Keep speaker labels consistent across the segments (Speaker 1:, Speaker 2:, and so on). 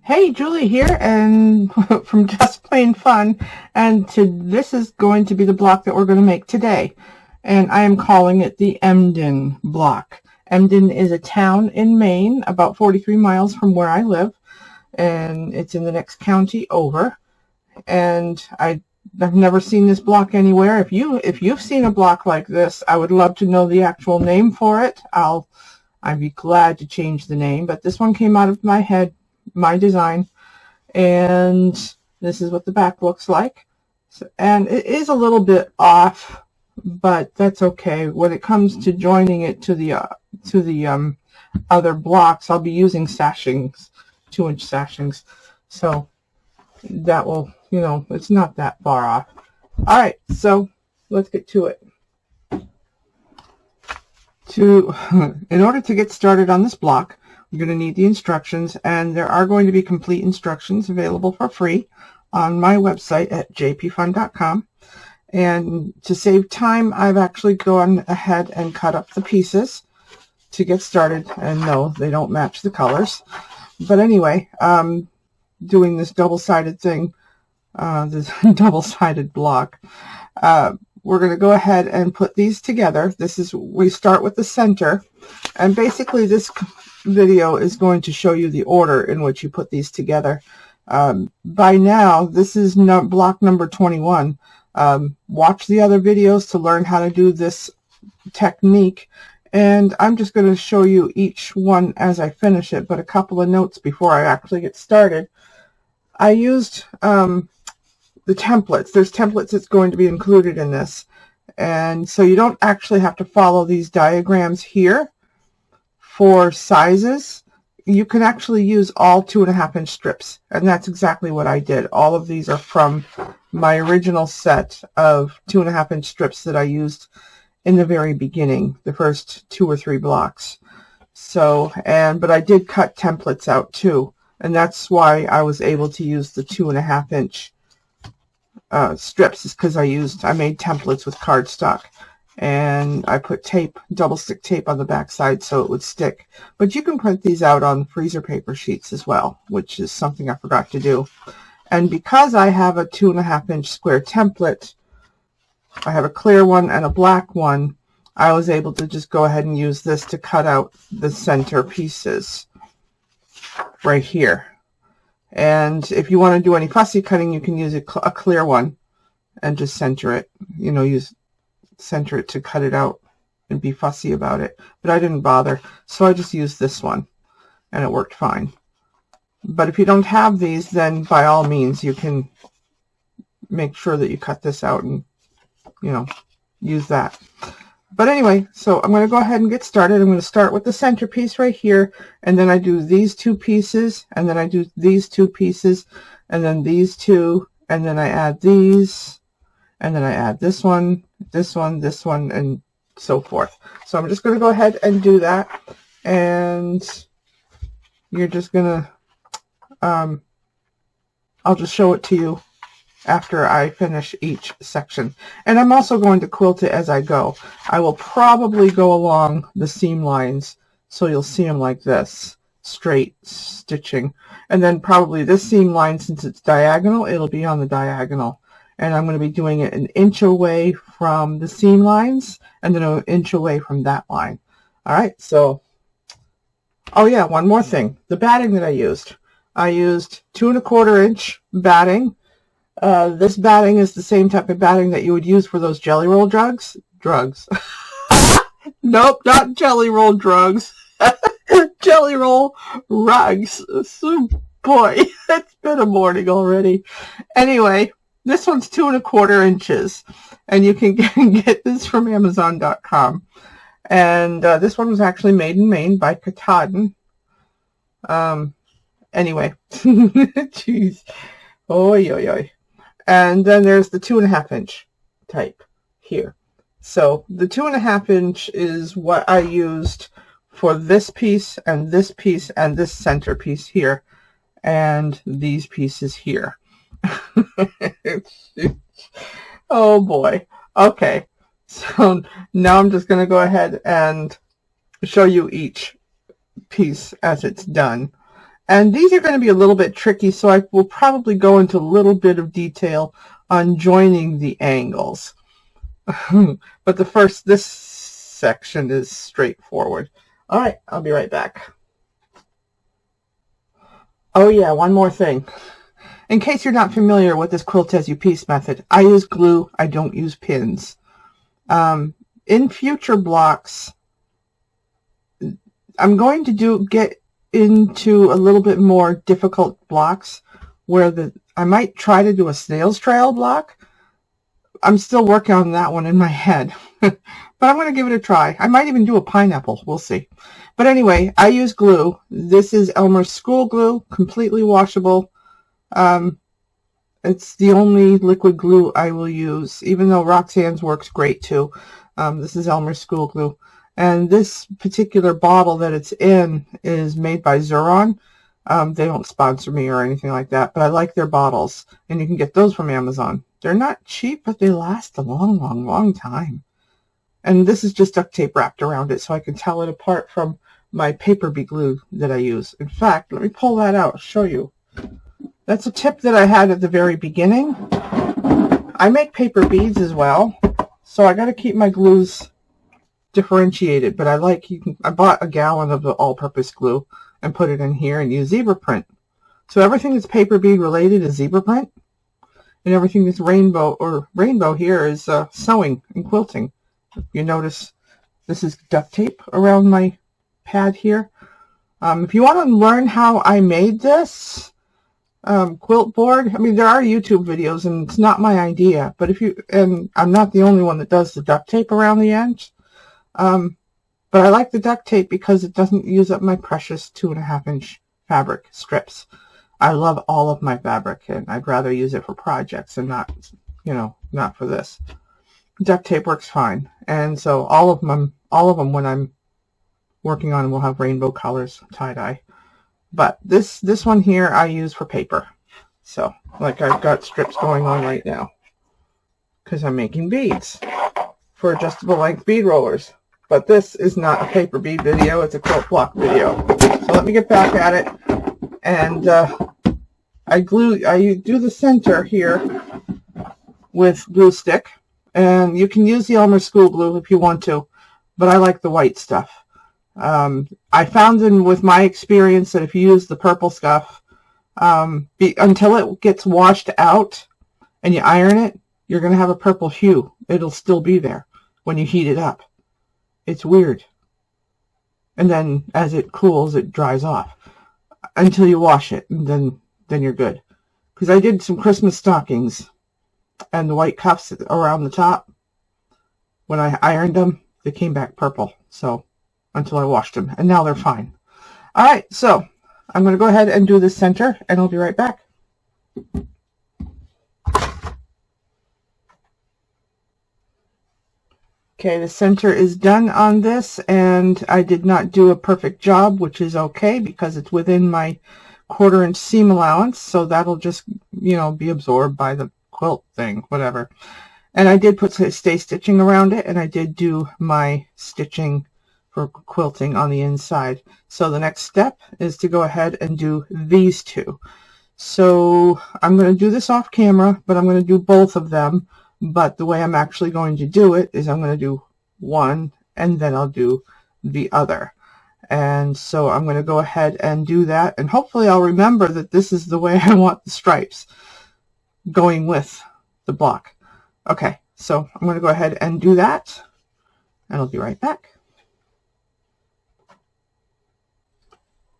Speaker 1: Hey, Julie here, and from Just Plain Fun, and this is going to be the block that we're going to make today, and I am calling it the Embden block. Embden is a town in Maine, about 43 miles from where I live, and it's in the next county over. And I've never seen this block anywhere. If you've seen a block like this, I would love to know the actual name for it. I'd be glad to change the name, but this one came out of my head, my design, and this is what the back looks like. And it is a little bit off, but that's okay. When it comes to joining it to the other blocks, I'll be using sashings, 2-inch sashings, so that will, it's not that far off. All right, so let's get to it. In order to get started on this block, you're going to need the instructions, and there are going to be complete instructions available for free on my website at jpfun.com. And to save time, I've actually gone ahead and cut up the pieces to get started. And no, they don't match the colors. But anyway, doing this double-sided thing, this double-sided block, we're going to go ahead and put these together. We start with the center, and basically this video is going to show you the order in which you put these together. By now, this is block number 21. Watch the other videos to learn how to do this technique, and I'm just going to show you each one as I finish it, but a couple of notes before I actually get started. I used the templates. There's templates that's going to be included in this, and so you don't actually have to follow these diagrams here for sizes. You can actually use all 2.5-inch strips, and that's exactly what I did. All of these are from my original set of 2.5-inch strips that I used in the very beginning, the first 2 or 3 blocks. So, but I did cut templates out too, and that's why I was able to use the 2.5-inch strips, is because I made templates with cardstock, and I put double stick tape on the back side so it would stick. But you can print these out on freezer paper sheets as well, which is something I forgot to do. And because I have a 2.5-inch square template, I have a clear one and a black one, I was able to just go ahead and use this to cut out the center pieces right here. And if you want to do any fussy cutting, you can use a clear one and just center it, center it to cut it out and be fussy about it. But I didn't bother, so I just used this one, and it worked fine. But if you don't have these, then by all means you can make sure that you cut this out and use that. But anyway, so I'm going to go ahead and get started. I'm going to start with the centerpiece right here, and then I do these 2 pieces, and then I do these 2 pieces, and then these 2, and then I add these, and then I add this one, this one, this one, and so forth. So I'm just going to go ahead and do that, and you're just going to, I'll just show it to you after I finish each section. And I'm also going to quilt it as I go. I will probably go along the seam lines, so you'll see them like this, straight stitching. And then probably this seam line, since it's diagonal, it'll be on the diagonal. And I'm going to be doing it 1 inch away from the seam lines, and then 1 inch away from that line. All right, so, oh yeah, one more thing. The batting that I used 2¼ inch batting. This batting is the same type of batting that you would use for those jelly roll drugs. Nope, not jelly roll drugs. Jelly roll rugs. So, boy, it's been a morning already. Anyway, this one's 2¼ inches, and you can get this from Amazon.com. And this one was actually made in Maine by Katahdin. Anyway, jeez, oi, oi, oi. And then there's the 2.5-inch type here. So the 2.5-inch is what I used for this piece and this piece and this center piece here, and these pieces here. Oh boy. Okay, so now I'm just going to go ahead and show you each piece as it's done. And these are going to be a little bit tricky, so I will probably go into a little bit of detail on joining the angles. But this section is straightforward. All right, I'll be right back. Oh yeah, one more thing. In case you're not familiar with this quilt as you piece method, I use glue. I don't use pins. In future blocks, I'm going to get into a little bit more difficult blocks where I might try to do a snail's trail block. I'm still working on that one in my head, but I'm going to give it a try. I might even do a pineapple. We'll see. But anyway, I use glue. This is Elmer's school glue, completely washable. It's the only liquid glue I will use, even though Roxanne's works great too. This is Elmer's school glue. And this particular bottle that it's in is made by Xuron. They don't sponsor me or anything like that, but I like their bottles, and you can get those from Amazon. They're not cheap, but they last a long, long, long time. And this is just duct tape wrapped around it, so I can tell it apart from my paper bead glue that I use. In fact, let me pull that out, show you. That's a tip that I had at the very beginning. I make paper beads as well, so I got to keep my glues differentiated, but I bought a gallon of the all-purpose glue and put it in here and use zebra print. So everything that's paper bead related is zebra print, and everything that's rainbow here is sewing and quilting. You notice this is duct tape around my pad here. If you want to learn how I made this quilt board, I mean, there are YouTube videos, and it's not my idea, but and I'm not the only one that does the duct tape around the ends. But I like the duct tape because it doesn't use up my precious 2.5-inch fabric strips. I love all of my fabric, and I'd rather use it for projects and not for this. Duct tape works fine, and so all of them when I'm working on will have rainbow colors, tie-dye. But this one here I use for paper. So, like, I've got strips going on right now because I'm making beads for adjustable length bead rollers. But this is not a paper bead video, it's a quilt block video. So let me get back at it. And I do the center here with glue stick. And you can use the Elmer's school glue if you want to, but I like the white stuff. I found with my experience that if you use the purple stuff, until it gets washed out and you iron it, you're going to have a purple hue. It'll still be there when you heat it up. It's weird. And then as it cools, it dries off until you wash it, and then you're good. Because I did some Christmas stockings, and the white cuffs around the top, when I ironed them, they came back purple. So until I washed them, and now they're fine. All right, so I'm going to go ahead and do the center, and I'll be right back. Okay, the center is done on this, and I did not do a perfect job, which is okay because it's within my 1/4-inch seam allowance, so that'll just, be absorbed by the quilt thing, whatever. And I did put stay stitching around it, and I did do my stitching for quilting on the inside. So the next step is to go ahead and do these two. So I'm going to do this off camera, but I'm going to do both of them. But the way I'm actually going to do it is I'm going to do one, and then I'll do the other. And so I'm going to go ahead and do that, and hopefully I'll remember that this is the way I want the stripes going with the block. Okay, so I'm going to go ahead and do that, and I'll be right back.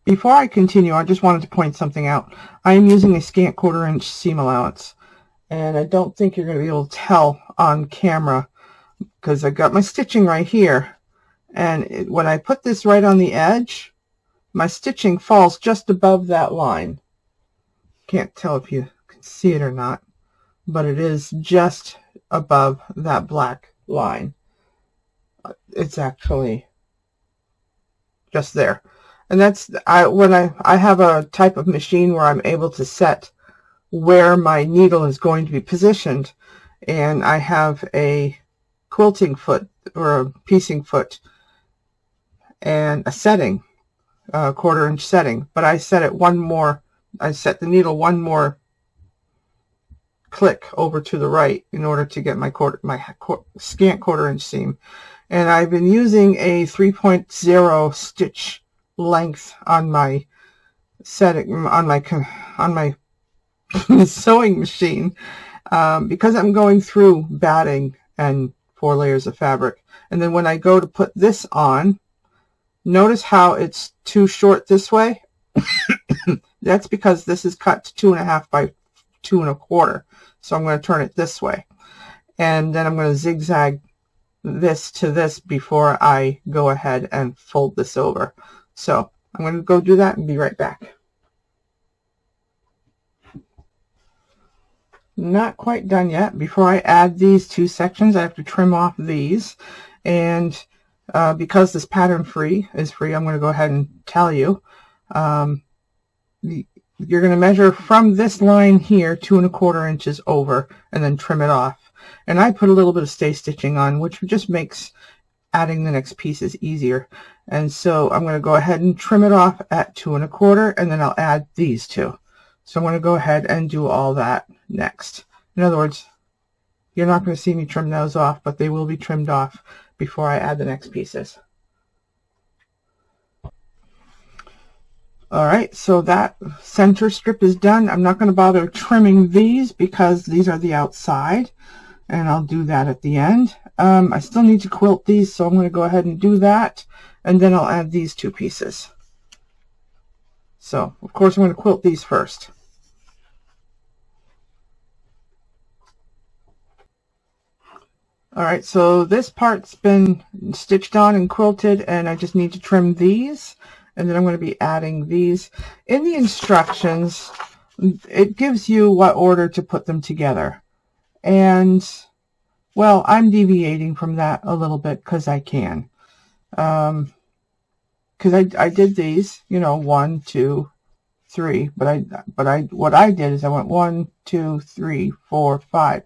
Speaker 1: Before I continue, I just wanted to point something out. I am using a scant 1/4-inch seam allowance, and I don't think you're going to be able to tell on camera because I got my stitching right here, and when I put this right on the edge, my stitching falls just above that line. Can't tell if you can see it or not, but it is just above that black line. It's actually just there. And that's when I have a type of machine where I'm able to set where my needle is going to be positioned, and I have a quilting foot or a piecing foot and a setting. 1/4 inch setting, but I set it I set the needle one more click over to the right in order to get my scant 1/4 inch seam. And I've been using a 3.0 stitch length on my setting, on my sewing machine, because I'm going through batting and 4 layers of fabric. And then when I go to put this on, notice how it's too short this way. That's because this is cut to 2.5 by 2 1/4. So I'm going to turn it this way. And then I'm going to zigzag this to this before I go ahead and fold this over. So I'm going to go do that and be right back. Not quite done yet. Before I add these 2 sections, I have to trim off these. And because this pattern is free, I'm going to go ahead and tell you. You're going to measure from this line here 2 1/4 inches over and then trim it off. And I put a little bit of stay stitching on, which just makes adding the next pieces easier. And so I'm going to go ahead and trim it off at 2 1/4, and then I'll add these 2. So I'm going to go ahead and do all that next. In other words, you're not going to see me trim those off, but they will be trimmed off before I add the next pieces. Alright, so that center strip is done. I'm not going to bother trimming these because these are the outside, and I'll do that at the end. I still need to quilt these, so I'm going to go ahead and do that, and then I'll add these 2 pieces. So, of course, I'm going to quilt these first. Alright, so this part's been stitched on and quilted, and I just need to trim these. And then I'm going to be adding these. In the instructions, it gives you what order to put them together. And, well, I'm deviating from that a little bit because I can. Because I did these, you know, 1, 2, 3. But what I did is I went 1, 2, 3, 4, 5.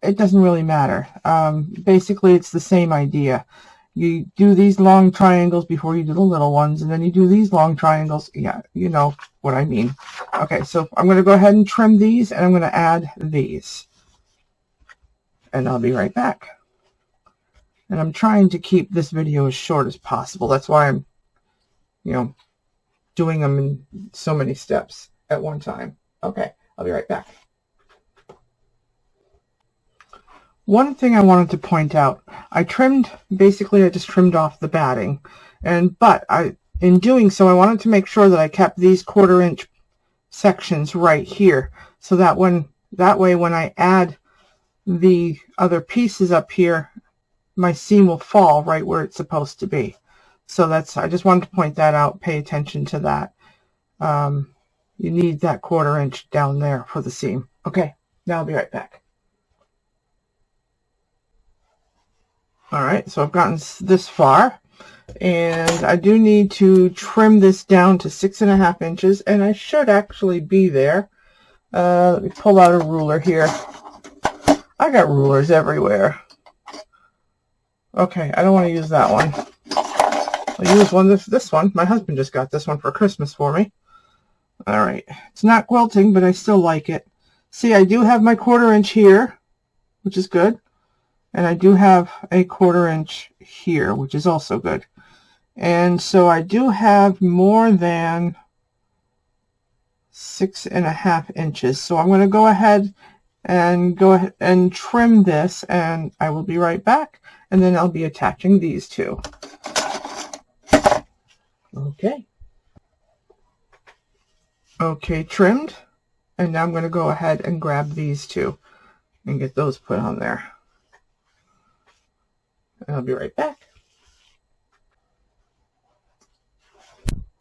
Speaker 1: It doesn't really matter. Basically, it's the same idea. You do these long triangles before you do the little ones, and then you do these long triangles. Yeah, you know what I mean. Okay, so I'm going to go ahead and trim these, and I'm going to add these. And I'll be right back. And I'm trying to keep this video as short as possible. That's why I'm, you know, doing them in so many steps at one time. Okay, I'll be right back. One thing I wanted to point out, I just trimmed off the batting, but in doing so, I wanted to make sure that I kept these 1/4 inch sections right here, so that way when I add the other pieces up here, my seam will fall right where it's supposed to be. So I just wanted to point that out. Pay attention to that. You need that 1/4 inch down there for the seam. Okay, now I'll be right back. Alright, so I've gotten this far, and I do need to trim this down to 6.5 inches, and I should actually be there. Let me pull out a ruler here. I got rulers everywhere. Okay, I don't want to use that one. I'll use this one. My husband just got this one for Christmas for me. Alright, it's not quilting, but I still like it. See, I do have my 1/4 inch here, which is good. And I do have a 1/4 inch here, which is also good. And so I do have more than 6.5 inches. So I'm going to go ahead and trim this, and I will be right back. And then I'll be attaching these 2. Okay. Okay, trimmed. And now I'm going to go ahead and grab these 2 and get those put on there. And I'll be right back.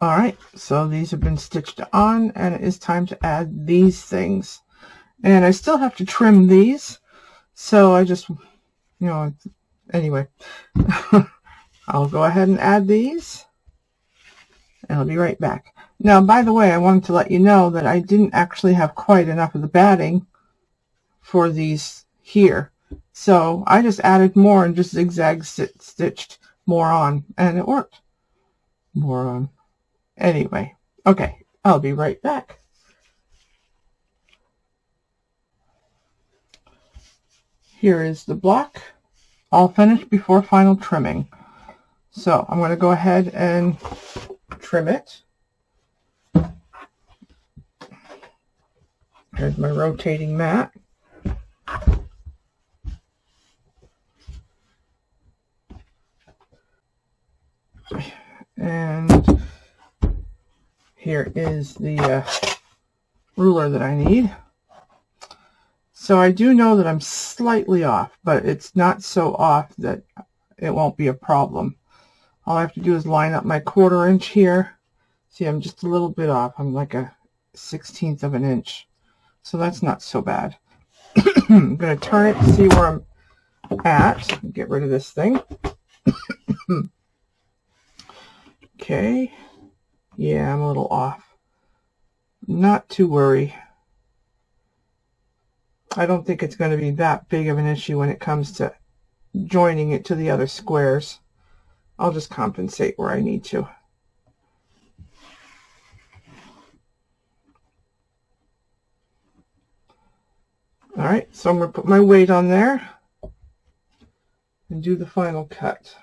Speaker 1: Alright, so these have been stitched on, and it is time to add these things. And I still have to trim these, so I just, you know, anyway. I'll go ahead and add these, and I'll be right back. Now, by the way, I wanted to let you know that I didn't actually have quite enough of the batting for these here. So I just added more and just zigzag stitched more on, and it worked. More on. Anyway, okay, I'll be right back. Here is the block, all finished before final trimming. So I'm going to go ahead and trim it. Here's my rotating mat. And here is the ruler that I need. So I do know that I'm slightly off, but it's not so off that it won't be a problem. All I have to do is line up my 1/4 inch here. See, I'm just a little bit off. I'm like a 1/16 of an inch. So that's not so bad. I'm going to turn it to see where I'm at. Get rid of this thing. Okay. Yeah, I'm a little off. Not to worry. I don't think it's going to be that big of an issue when it comes to joining it to the other squares. I'll just compensate where I need to. All right, so I'm going to put my weight on there and do the final cut.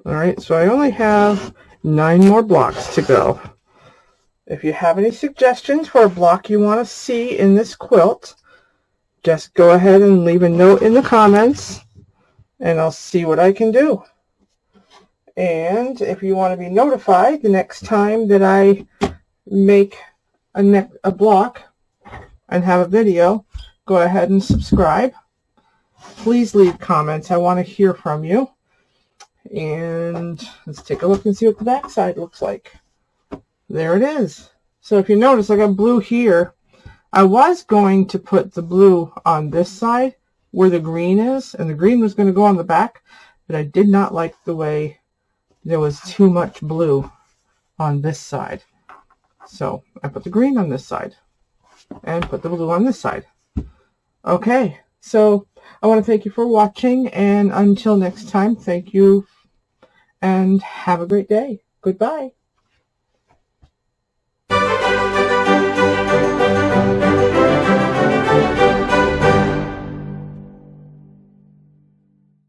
Speaker 1: All right, so I only have 9 more blocks to go. If you have any suggestions for a block you want to see in this quilt, just go ahead and leave a note in the comments, and I'll see what I can do. And if you want to be notified the next time that I make a block and have a video, go ahead and subscribe. Please leave comments. I want to hear from you. And let's take a look and see what the back side looks like. There it is. So if you notice, I got blue here. I was going to put the blue on this side where the green is, and the green was going to go on the back, but I did not like the way there was too much blue on this side. So I put the green on this side and put the blue on this side. Okay, so I want to thank you for watching, and until next time, thank you and have a great day. Goodbye.